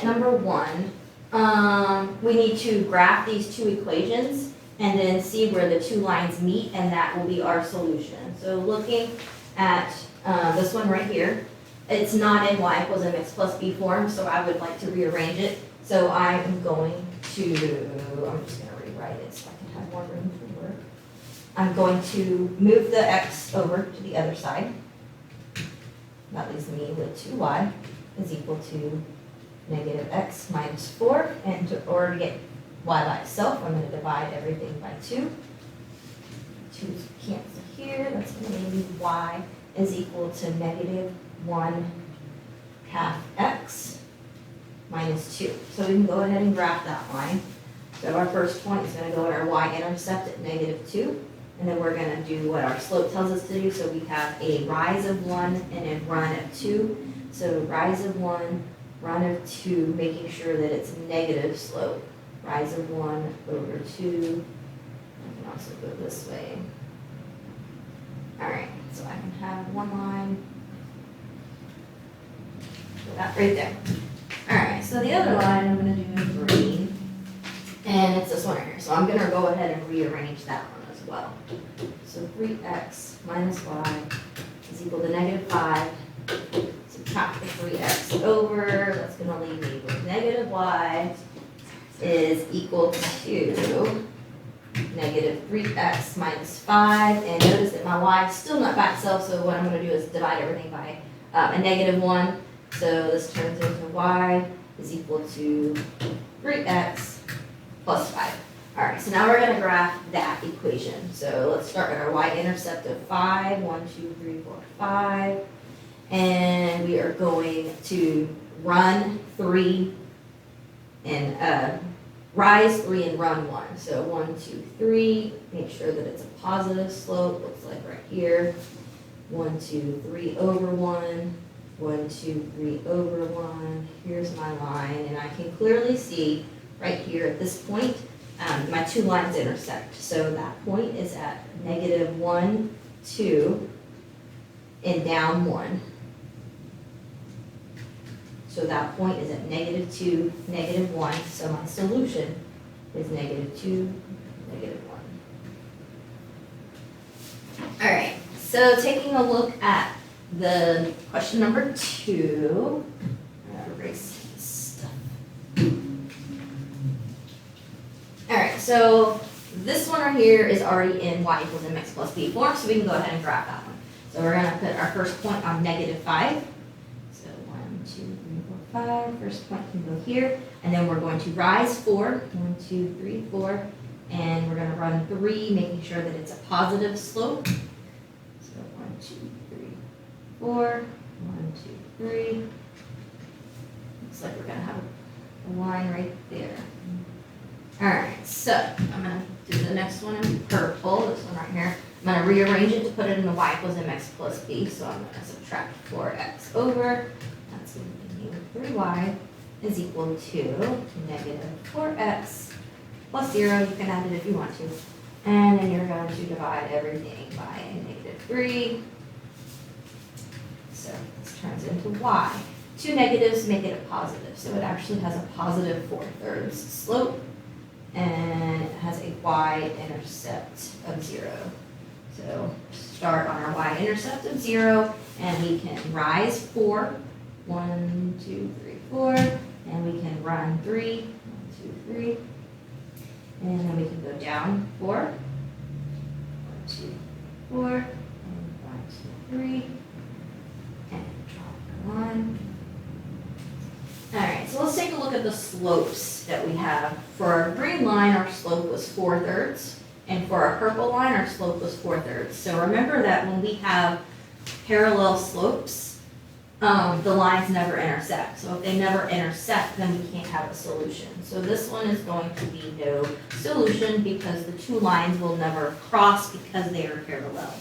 step number 1, we need to graph these two equations and then see where the two lines meet, and that will be our solution. So looking at this one right here, it's not in y equals mx plus b form, so I would like to rearrange it. So I'm going to, I'm just going to rewrite it so I can have more room for work. I'm going to move the x over to the other side. That leaves me with 2y is equal to negative x minus 4. And in order to get y by itself, I'm going to divide everything by 2. 2's cancel here. That's going to leave me y is equal to negative 1 half x minus 2. So we can go ahead and graph that line. So our first point is going to go at our y-intercept at negative 2. And then we're going to do what our slope tells us to do. So we have a rise of 1 and a run of 2. So rise of 1, run of 2, making sure that it's negative slope. Rise of 1 over 2. I can also go this way. All right, so I can have one line. Put that right there. All right, so the other line I'm going to do in green. And it's this one right here. So I'm going to go ahead and rearrange that one as well. So 3x minus y is equal to negative 5. Subtract the 3x over. That's going to leave me with negative y is equal to negative 3x minus 5. And notice that my y is still not by itself, so what I'm going to do is divide everything by a negative 1. So this turns into y is equal to 3x plus 5. All right, so now we're going to graph that equation. So let's start with our y-intercept of 5. 1, 2, 3, 4, 5. And we are going to run 3 and rise 3 and run 1. So 1, 2, 3. Make sure that it's a positive slope. Looks like right here. 1, 2, 3 over 1. 1, 2, 3 over 1. Here's my line, and I can clearly see right here at this point, my two lines intersect. So that point is at negative 1, 2, and down 1. So that point is at negative 2, negative 1. So my solution is negative 2, negative 1. All right, so taking a look at the question number 2. I'm going to erase this stuff. All right, so this one right here is already in y equals mx plus b form, so we can go ahead and graph that one. So we're going to put our first point on negative 5. So 1, 2, 3, 4, 5. First point can go here. And then we're going to rise 4. 1, 2, 3, 4. And we're going to run 3, making sure that it's a positive slope. So 1, 2, 3, 4. 1, 2, 3. Looks like we're going to have a line right there. All right, so I'm going to do the next one in purple, this one right here. I'm going to rearrange it to put it in the y equals mx plus b. So I'm going to subtract 4x over. That's going to give me 3y is equal to negative 4x plus 0. You can add it if you want to. And then you're going to divide everything by negative 3. So this turns into y. Two negatives make it a positive. So it actually has a positive 4/3 slope. And it has a y-intercept of 0. So start on our y-intercept of 0, and we can rise 4. 1, 2, 3, 4. And we can run 3. 1, 2, 3. And then we can go down 4. 1, 2, 4. And 1, 2, 3. And drop our line. All right, so let's take a look at the slopes that we have. For our green line, our slope was 4/3, and for our purple line, our slope was 4/3. So remember that when we have parallel slopes, the lines never intersect. So if they never intersect, then we can't have a solution. So this one is going to be no solution because the two lines will never cross because they are parallel.